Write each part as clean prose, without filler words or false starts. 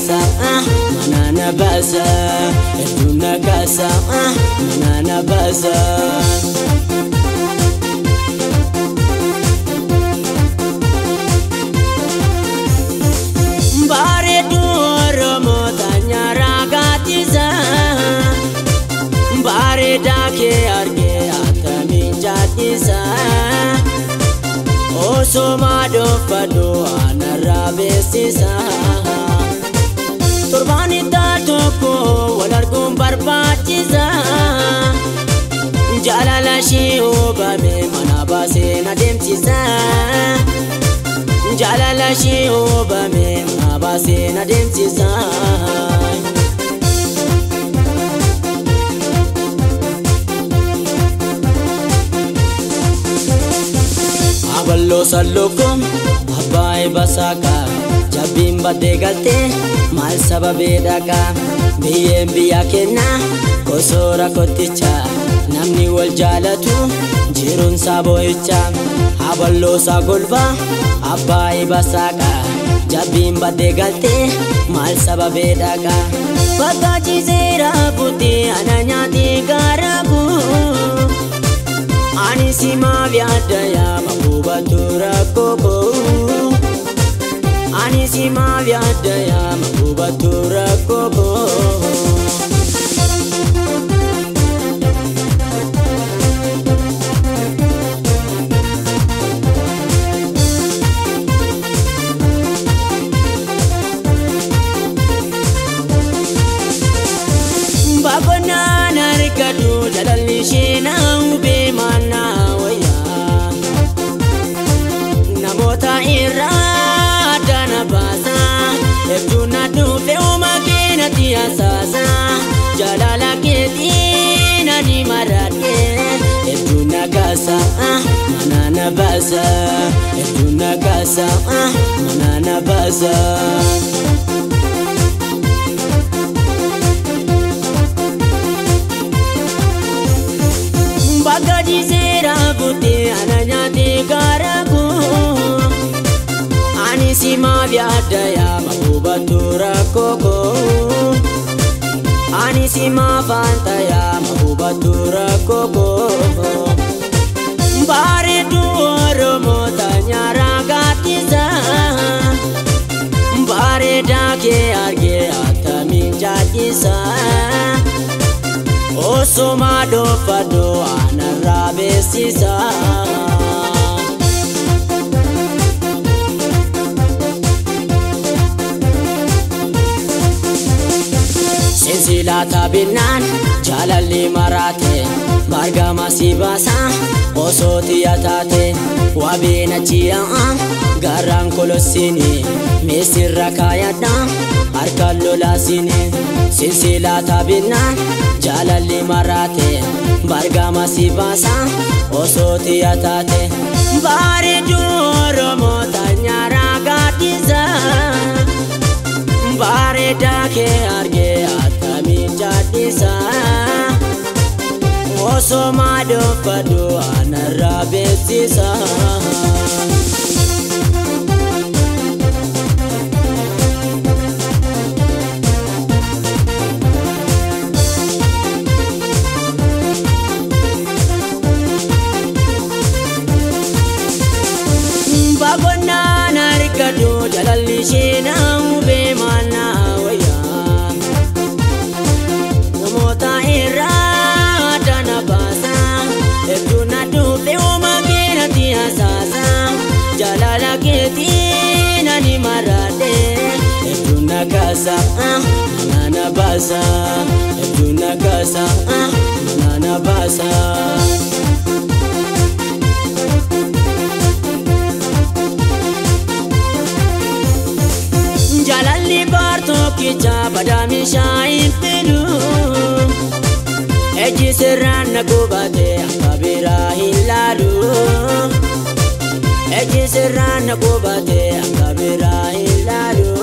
Manana basa, eduna kasa, manana basa. Bare duro motanya ragatisa, bare dake arge atamin jatisa. Oso mado fado anarabesisa. Turbanita toko walargum barbachiza jalala shi obame manabase nademtiza jalala shi obame manabase nademtiza aballo sallokum abai basaka Jabimba degalte mal sababe daga biya kenna kosora koticha namni wal jalatu jirun saboicha aballo sagolba abai basaka Jabimba degalte mal sababe daga bagaji zera buti ananyati garabu anisima vyadaya mabubatura kobo Anisima vyadaya mabubatura kobo Babona narikadu jalali shena ube mana waya Namota ira basa ebduna dufe umakina tiasasa jalala ketina ni marate ebduna kasa manana basa ebduna kasa manana basa bagaji zera buti ananyati garabu Anisima vyadaya mabubatura koko Anisima fantaya mabubatura koko Bare duoro motanya ragatiza Bare dake arge atamin jatisa Oso mado fado anarabesisa Silata binan jalali marate bargama sibasa osoti atate wabena chia garang kolosini mesirra kayada arkallo lasini silsilata binan jalali marate bargama sibasa osoti atate bare duro motanya ragatiza bare dake arge jatisa oso mado fado anarabesisa babona narikadu jalali shena ube mana waya Namota ira dana basa ebduna dufe umakina tiasasa jalala ketina ni marade ebduna kasa manana basa ebduna kasa Iji sirraan na gubate akka biraa hin laalu. Iji sirraan na gubate akka biraa hin laalu.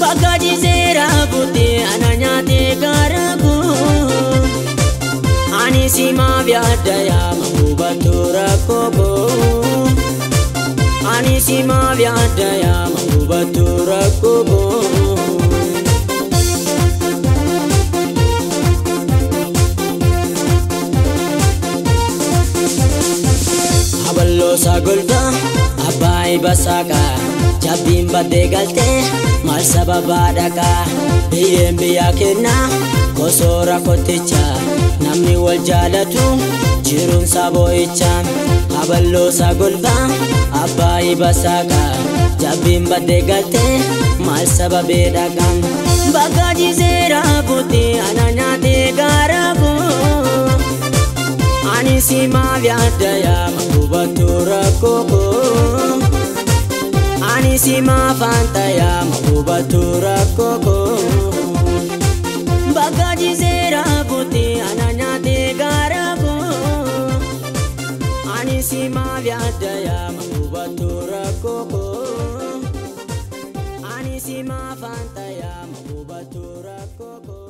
Bakka jiseera buti ana nyaate garagu. Ani simaaf yaadda yaama hubatu rakkoo. Ani simaaf yaadda yaama hubatu rakkoo. Abaloo sagolba abbaa basaaka jabbiin baddee galtee maal sababa dhaqa biyyeen biyya kenna gosoora kotticha namni wal jaalatu jiruun saboo'icha. Abaloo sagolba abbaa basaaka jabbiin baddee galtee maal sababee dhaqa. Bakka jiseera buti ana nyaate garagu. Ani simaaf yaadda yaama hubatu rakkoo. Ani simaaf anta yaama hubatu rakkoo. Bakka jiseera buti ana nyaate garagu. Ani simaaf yaadda yaama hubatu rakkoo. Ani simaaf anta yaama hubatu rakkoo.